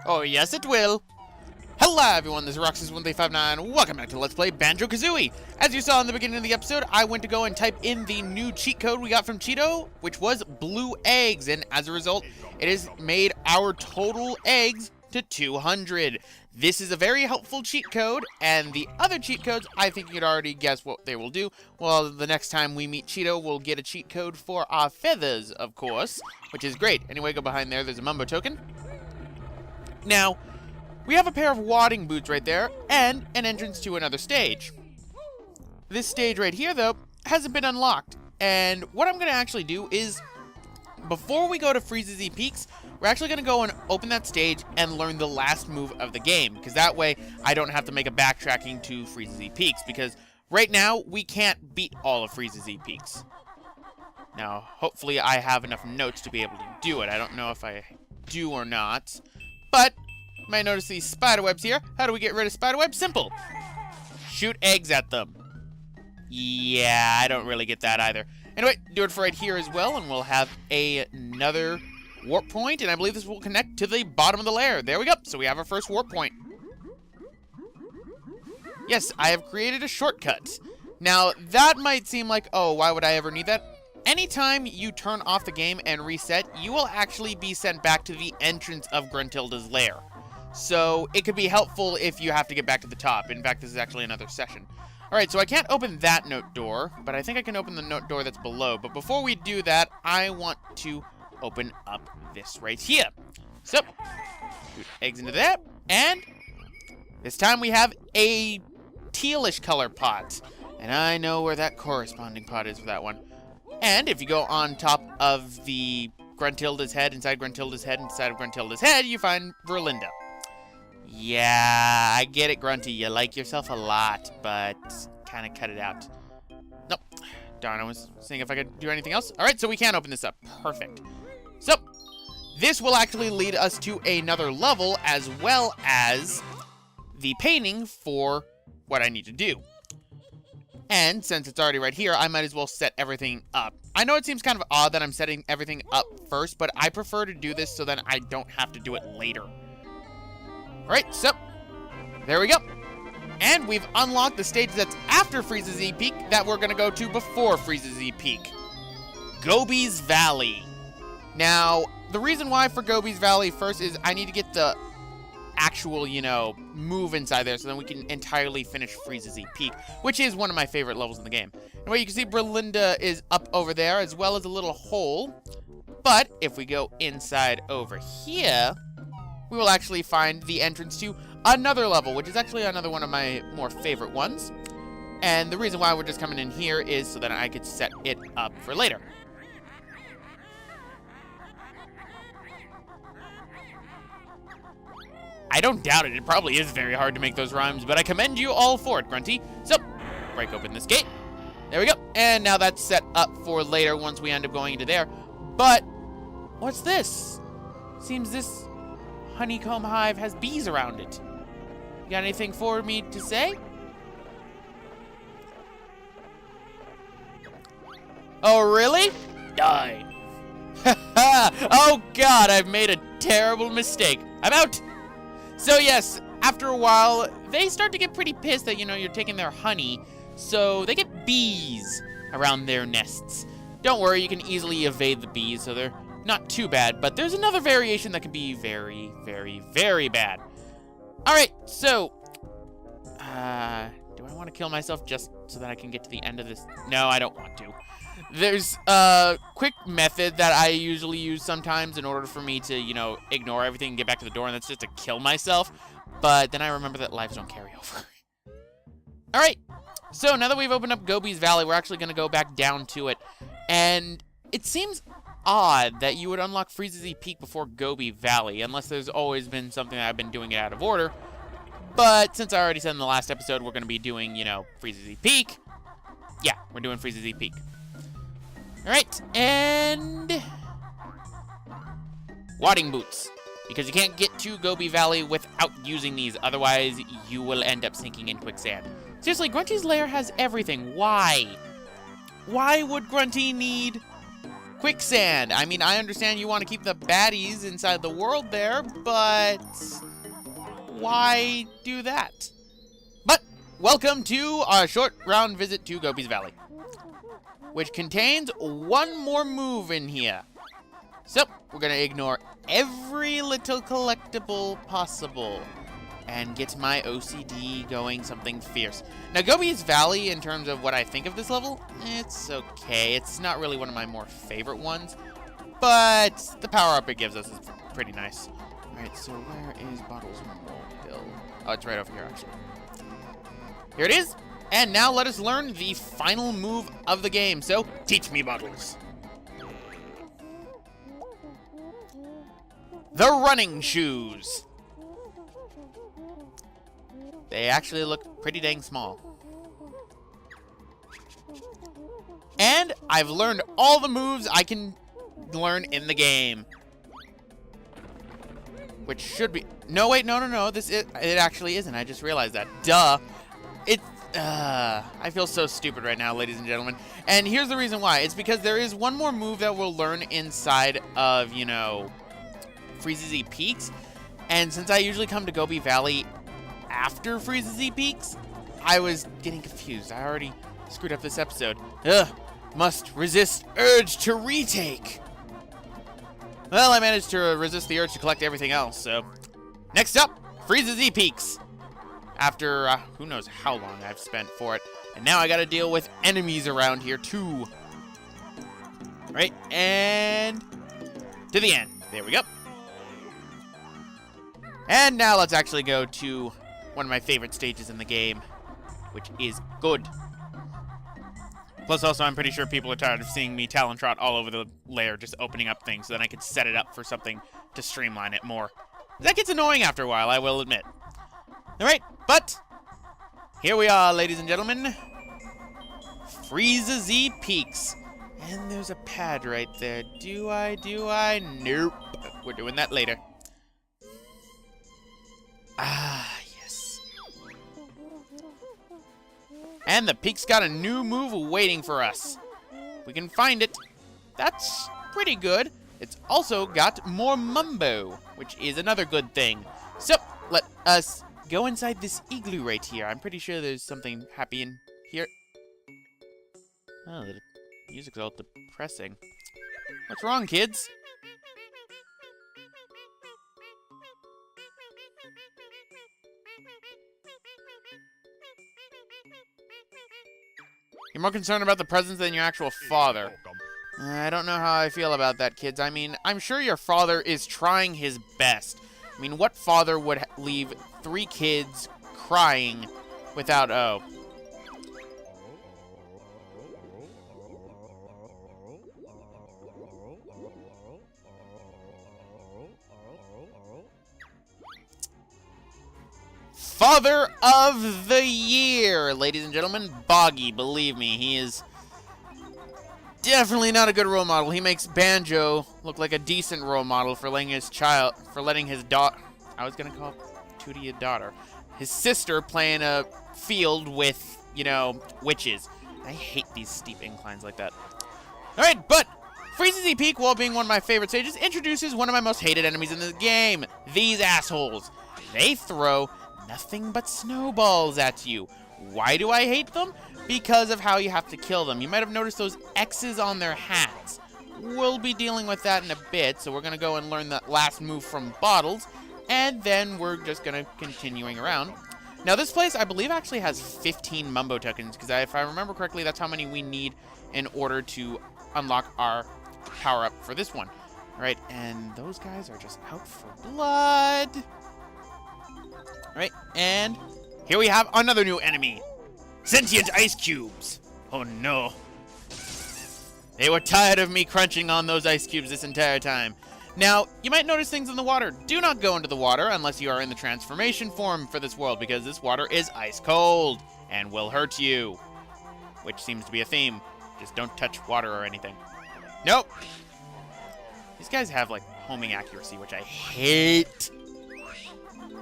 Oh, yes, it will. Hello, everyone. This is Roxas1359. Welcome back to Let's Play Banjo-Kazooie. As you saw in the beginning of the episode, I went to go and type in the new cheat code we got from Cheeto, which was blue eggs, and as a result, it has made our total eggs to 200. This is a very helpful cheat code, and the other cheat codes, I think you could already guess what they will do. Well, the next time we meet Cheeto, we'll get a cheat code for our feathers, of course, which is great. Anyway, go behind there. There's a Mumbo token. Now, we have a pair of wadding boots right there, and an entrance to another stage. This stage right here, though, hasn't been unlocked. And what I'm going to actually do is, before we go to Freezeezy Peaks, we're actually going to go and open that stage and learn the last move of the game. Because that way, I don't have to make a backtracking to Freezeezy Peaks. Because right now, we can't beat all of Freezeezy Peaks. Now, hopefully I have enough notes to be able to do it. I don't know if I do or not. But, you might notice these spiderwebs here. How do we get rid of spiderwebs? Simple. Shoot eggs at them. Yeah, I don't really get that either. Anyway, do it for right here as well, and we'll have another warp point, and I believe this will connect to the bottom of the lair. There we go. So we have our first warp point. Yes, I have created a shortcut. Now, that might seem like, oh, why would I ever need that? Anytime you turn off the game and reset, you will actually be sent back to the entrance of Gruntilda's lair. So it could be helpful if you have to get back to the top. In fact, this is actually another session. Alright, so I can't open that note door, but I think I can open the note door that's below. But before we do that, I want to open up this right here. So, shoot eggs into there, and this time we have a tealish color pot. And I know where that corresponding pot is for that one. And if you go on top of the Gruntilda's head, inside Gruntilda's head, inside of Gruntilda's head, you find Verlinda. Yeah, I get it, Grunty. You like yourself a lot, but kind of cut it out. Nope. Darn, I was seeing if I could do anything else. All right, so we can open this up. Perfect. So, this will actually lead us to another level, as well as the painting for what I need to do. And since it's already right here, I might as well set everything up. I know it seems kind of odd that I'm setting everything up first, but I prefer to do this so that I don't have to do it later. Alright, so there we go. And we've unlocked the stage that's after Freezeezy Peak that we're going to go to before Freezeezy Peak. Gobi's Valley. Now, the reason why for Gobi's Valley first is I need to get the actual, move inside there so then we can entirely finish Freezeezy Peak, which is one of my favorite levels in the game. Anyway, you can see Verlinda is up over there as well as a little hole. But if we go inside over here, we will actually find the entrance to another level, which is actually another one of my more favorite ones. And the reason why we're just coming in here is so that I could set it up for later. I don't doubt it. It probably is very hard to make those rhymes, but I commend you all for it, Grunty. So, break open this gate. There we go. And now that's set up for later once we end up going into there. But, what's this? Seems this honeycomb hive has bees around it. You got anything for me to say? Oh, really? Die. Oh, God, I've made a terrible mistake. I'm out. So, yes, after a while, they start to get pretty pissed that, you're taking their honey. So, they get bees around their nests. Don't worry, you can easily evade the bees, so they're not too bad. But there's another variation that can be very, very, very bad. Alright, so, do I want to kill myself just so that I can get to the end of this? No, I don't want to. There's a quick method that I usually use sometimes in order for me to, ignore everything and get back to the door, and that's just to kill myself. But then I remember that lives don't carry over. Alright, So now that we've opened up Gobi's Valley, we're actually going to go back down to it. And it seems odd that you would unlock Freezeezy Peak before Gobi Valley, unless there's always been something that I've been doing it out of order. But since I already said in the last episode we're going to be doing, you know, Freezeezy Peak, yeah, we're doing Freezeezy Peak. Alright, and wadding boots. Because you can't get to Gobi Valley without using these, otherwise you will end up sinking in quicksand. Seriously, Grunty's lair has everything. Why? Why would Grunty need quicksand? I mean, I understand you want to keep the baddies inside the world there, but why do that? But welcome to our short round visit to Gobi's Valley, which contains one more move in here. So, we're going to ignore every little collectible possible and get my OCD going something fierce. Now, Gobi's Valley, in terms of what I think of this level, it's okay. It's not really one of my more favorite ones, but the power-up it gives us is pretty nice. All right, so where is Bottle's mobile? Oh, it's right over here, actually. Here it is. And now let us learn the final move of the game. So, teach me, Bottles. The running shoes. They actually look pretty dang small. And I've learned all the moves I can learn in the game. Which should be... No, wait, no. It actually isn't. I just realized that. Duh. I feel so stupid right now, ladies and gentlemen. And here's the reason why. It's because there is one more move that we'll learn inside of, you know, Freezeezy Peaks. And since I usually come to Gobi Valley after Freezeezy Peaks, I was getting confused. I already screwed up this episode. Must resist urge to retake. Well, I managed to resist the urge to collect everything else, so. Next up, Freezeezy Peaks. After who knows how long I've spent for it. And now I gotta deal with enemies around here too. Right, and to the end. There we go. And now let's actually go to one of my favorite stages in the game, which is good. Plus, also, I'm pretty sure people are tired of seeing me talon trot all over the lair, just opening up things so that I could set it up for something to streamline it more. That gets annoying after a while, I will admit. Alright, but here we are, ladies and gentlemen. Freezeezy Peaks. And there's a pad right there. Do I? Nope. We're doing that later. Ah, yes. And the peak's got a new move waiting for us. We can find it. That's pretty good. It's also got more mumbo, which is another good thing. So, let us go inside this igloo right here. I'm pretty sure there's something happy in here. Oh, the music's all depressing. What's wrong, kids? You're more concerned about the presents than your actual father. I don't know how I feel about that, kids. I mean, I'm sure your father is trying his best. I mean, what father would leave 3 kids crying without... Oh. Father of the Year, ladies and gentlemen, Boggy. Believe me, he is definitely not a good role model. He makes Banjo look like a decent role model for letting his daughter, I was gonna call Tootie a daughter, his sister play in a field with, you know, witches. I hate these steep inclines like that. All right, but Freezeezy Peak, while being one of my favorite stages, introduces one of my most hated enemies in the game. These assholes. They throw nothing but snowballs at you. Why do I hate them? Because of how you have to kill them. You might have noticed those X's on their hats. We'll be dealing with that in a bit, so we're going to go and learn that last move from Bottles, and then we're just going to continuing around. Now, this place, I believe, actually has 15 Mumbo tokens, because if I remember correctly, that's how many we need in order to unlock our power-up for this one. All right, and those guys are just out for blood. All right, and here we have another new enemy. Sentient ice cubes! Oh no. They were tired of me crunching on those ice cubes this entire time. Now, you might notice things in the water. Do not go into the water unless you are in the transformation form for this world, because this water is ice cold and will hurt you. Which seems to be a theme. Just don't touch water or anything. Nope. These guys have, like, homing accuracy, which I hate.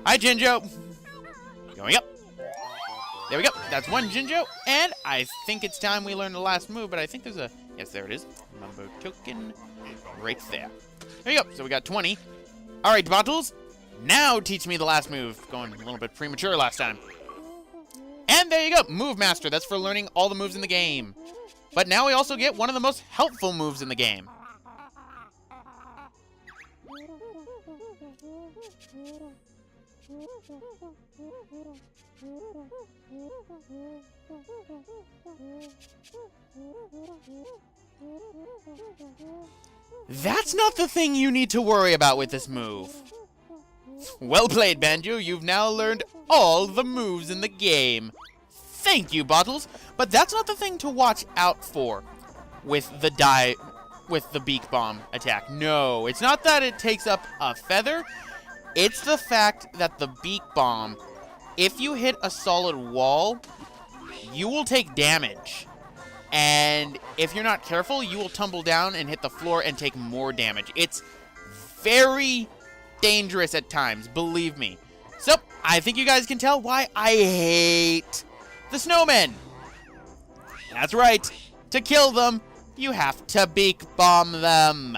Hi, Jinjo. Going up. There we go. That's one Jinjo. And I think it's time we learn the last move, but I think there's a... Yes, there it is. Mumbo token right there. There you go. So we got 20. All right, Bottles. Now teach me the last move. Going a little bit premature last time. And there you go. Move Master. That's for learning all the moves in the game. But now we also get one of the most helpful moves in the game. That's not the thing you need to worry about with this move. Well played, Banjo. You've now learned all the moves in the game. Thank you, Bottles. But that's not the thing to watch out for with the beak bomb attack. No, it's not that it takes up a feather. It's the fact that the beak bomb, if you hit a solid wall, you will take damage. And if you're not careful, you will tumble down and hit the floor and take more damage. It's very dangerous at times, believe me. So, I think you guys can tell why I hate the snowmen. That's right. To kill them, you have to beak bomb them.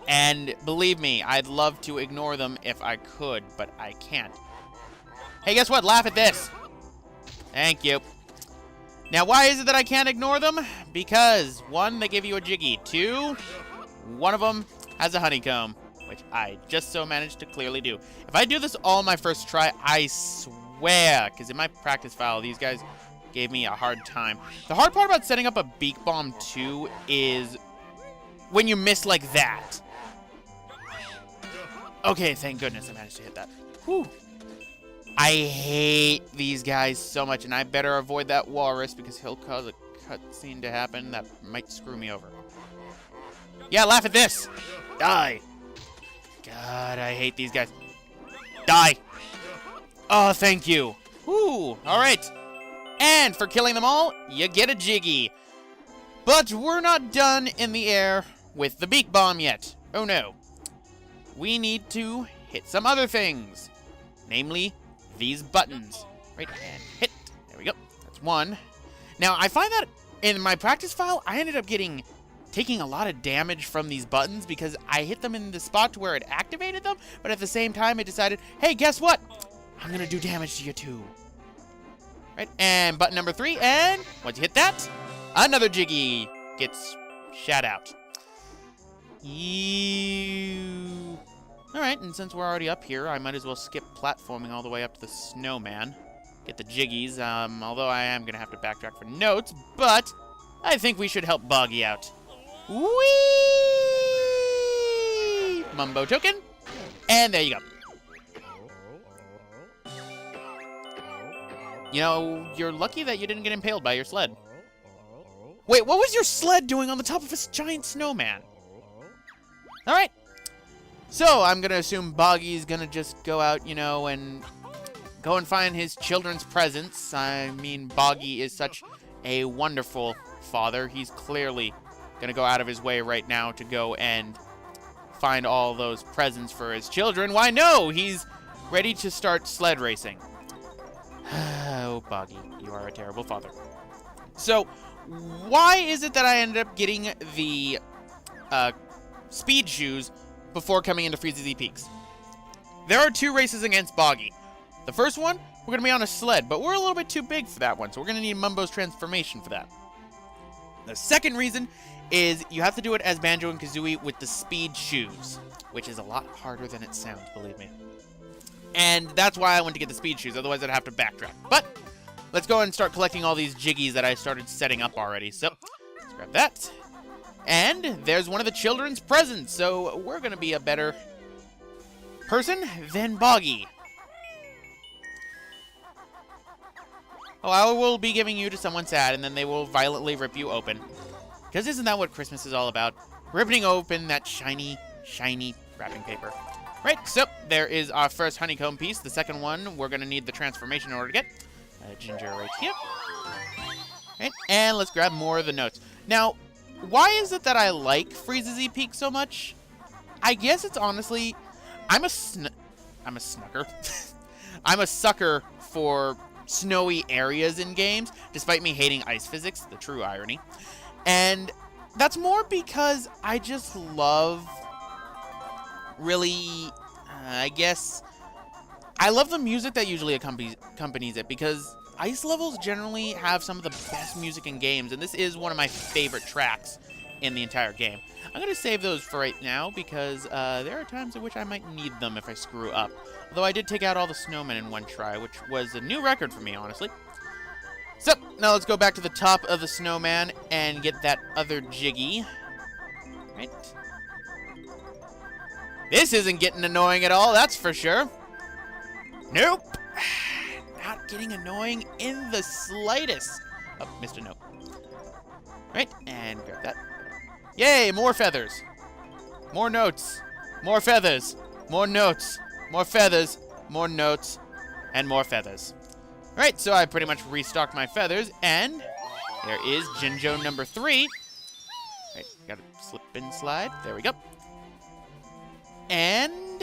And believe me, I'd love to ignore them if I could, but I can't. Hey, guess what? Laugh at this. Thank you. Now, why is it that I can't ignore them? Because, 1, they give you a Jiggy. 2, one of them has a honeycomb, which I just so managed to clearly do. If I do this all my first try, I swear, because in my practice file, these guys gave me a hard time. The hard part about setting up a beak bomb, too, is when you miss like that. Okay, thank goodness I managed to hit that. Whew. I hate these guys so much, and I better avoid that walrus because he'll cause a cutscene to happen that might screw me over. Yeah, laugh at this. Die. God, I hate these guys. Die. Oh, thank you. Whew. All right. And for killing them all, you get a Jiggy. But we're not done in the air with the beak bomb yet. Oh, no. We need to hit some other things. Namely, these buttons. Right, and hit. There we go. That's 1. Now, I find that in my practice file, I ended up taking a lot of damage from these buttons because I hit them in the spot where it activated them, but at the same time, it decided, hey, guess what? I'm going to do damage to you, too. Right, and button number 3, and once you hit that, another Jiggy gets shat out. Ew. Alright, and since we're already up here, I might as well skip platforming all the way up to the snowman. Get the Jiggies, although I am going to have to backtrack for notes, but I think we should help Boggy out. Whee! Mumbo token, and there you go. You know, you're lucky that you didn't get impaled by your sled. Wait, what was your sled doing on the top of this giant snowman? Alright. So, I'm going to assume Boggy's going to just go out, you know, and go and find his children's presents. I mean, Boggy is such a wonderful father. He's clearly going to go out of his way right now to go and find all those presents for his children. Why, no! He's ready to start sled racing. Oh, Boggy, you are a terrible father. So, why is it that I ended up getting the speed shoes before coming into Freezeezy Peaks? There are 2 races against Boggy. The first one, we're going to be on a sled, but we're a little bit too big for that one, so we're going to need Mumbo's transformation for that. The second reason is you have to do it as Banjo and Kazooie with the speed shoes, which is a lot harder than it sounds, believe me. And that's why I went to get the speed shoes, otherwise I'd have to backtrack. But let's go and start collecting all these Jiggies that I started setting up already. So, let's grab that. And there's one of the children's presents, so we're going to be a better person than Boggy. Oh, I will be giving you to someone sad, and then they will violently rip you open. Because isn't that what Christmas is all about? Ripping open that shiny, shiny wrapping paper. Right, so there is our first honeycomb piece. The second one, we're going to need the transformation in order to get. Ginger right here. Right, and let's grab more of the notes. Now, why is it that I like Freezeezy Peak so much? I guess it's honestly, I'm a snucker. I'm a sucker for snowy areas in games, despite me hating ice physics, the true irony. And that's more because I just love, really, I guess, I love the music that usually accompanies it, because ice levels generally have some of the best music in games, and this is one of my favorite tracks in the entire game. I'm going to save those for right now, because there are times in which I might need them if I screw up. Although I did take out all the snowmen in one try, which was a new record for me, honestly. So, now let's go back to the top of the snowman and get that other Jiggy. Right. This isn't getting annoying at all, that's for sure. Nope. Not getting annoying in the slightest. Oh, missed a note. Right, and grab that. Yay, more feathers. More notes. More feathers. More notes. More feathers. More notes. And more feathers. Right, so I pretty much restocked my feathers, and there is Jinjo number 3. Right, gotta slip and slide. There we go. And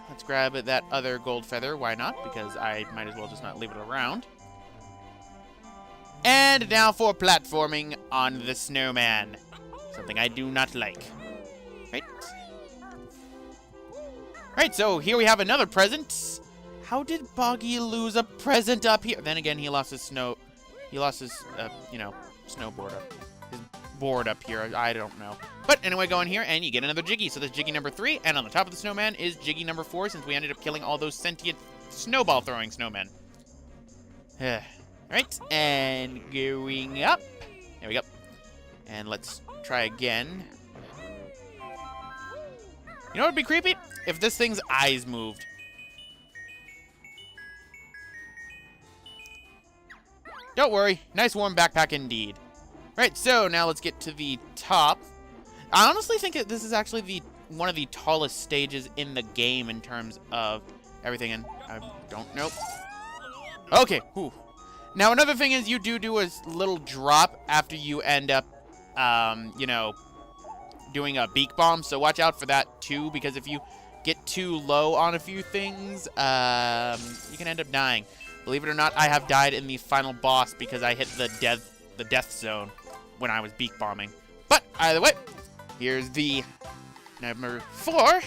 let's grab that other gold feather. Why not? Because I might as well just not leave it around. And now for platforming on the snowman. Something I do not like. Right? Right, so here we have another present. How did Boggy lose a present up here? Then again, he lost his snowboard up. His board up here. I don't know. But anyway, go in here and you get another Jiggy. So this Jiggy number 3, and on the top of the snowman is Jiggy number 4, since we ended up killing all those sentient snowball throwing snowmen. Right, and going up. There we go. And let's try again. You know what would be creepy? If this thing's eyes moved. Don't worry. Nice warm backpack indeed. Right, so now let's get to the top. I honestly think this is actually one of the tallest stages in the game in terms of everything, and I don't know. Okay, whew. Now another thing is you do a little drop after you end up, doing a beak bomb, so watch out for that too, because if you get too low on a few things, you can end up dying. Believe it or not, I have died in the final boss because I hit the death zone when I was beak bombing. But either way, here's the number 4.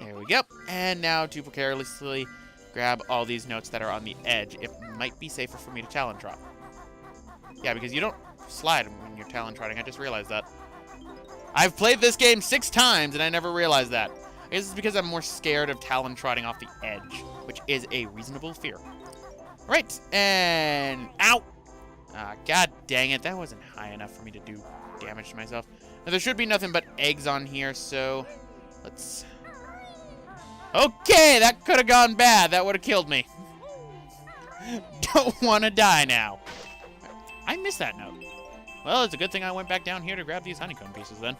There we go. And now to carelessly grab all these notes that are on the edge. It might be safer for me to talon trot. Yeah, because you don't slide when you're talon trotting. I just realized that. I've played this game 6 times and I never realized that. I guess it's because I'm more scared of talon trotting off the edge, which is a reasonable fear. Right, and ow! God dang it, that wasn't high enough for me to do damage to myself. Now, there should be nothing but eggs on here, so let's... Okay, that could have gone bad. That would have killed me. Don't want to die now. I missed that note. Well, it's a good thing I went back down here to grab these honeycomb pieces then.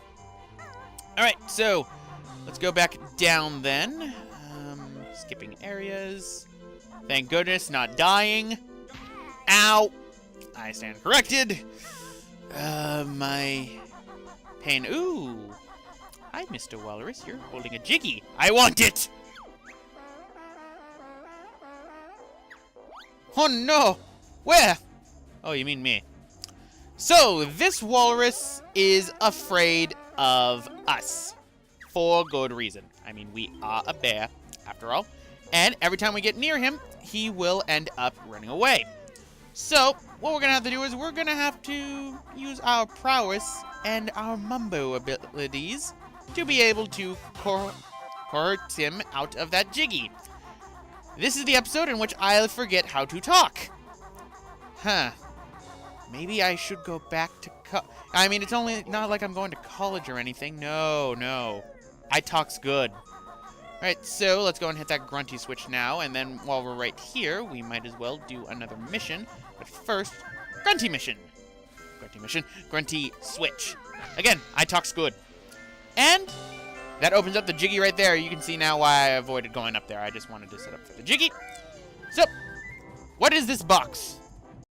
Alright, so let's go back down then. Skipping areas. Thank goodness, not dying. Ow! I stand corrected. My pain. Ooh. Hi, Mr. Walrus. You're holding a Jiggy. I want it! Oh no! Where? Oh, you mean me. So, this walrus is afraid of us. For good reason. I mean, we are a bear, after all. And every time we get near him, he will end up running away. So, what we're going to have to do is we're going to have to use our prowess and our mumbo abilities to be able to coerce him out of that Jiggy. This is the episode in which I'll forget how to talk. Huh. Maybe I should go back to I mean, it's only not like I'm going to college or anything. No. I talks good. Alright, so let's go and hit that grunty switch now, and then while we're right here, we might as well do another mission. But first, grunty mission. Grunty mission. Grunty switch. Again, I talks good. And that opens up the Jiggy right there. You can see now why I avoided going up there. I just wanted to set up for the Jiggy. So, what is this box?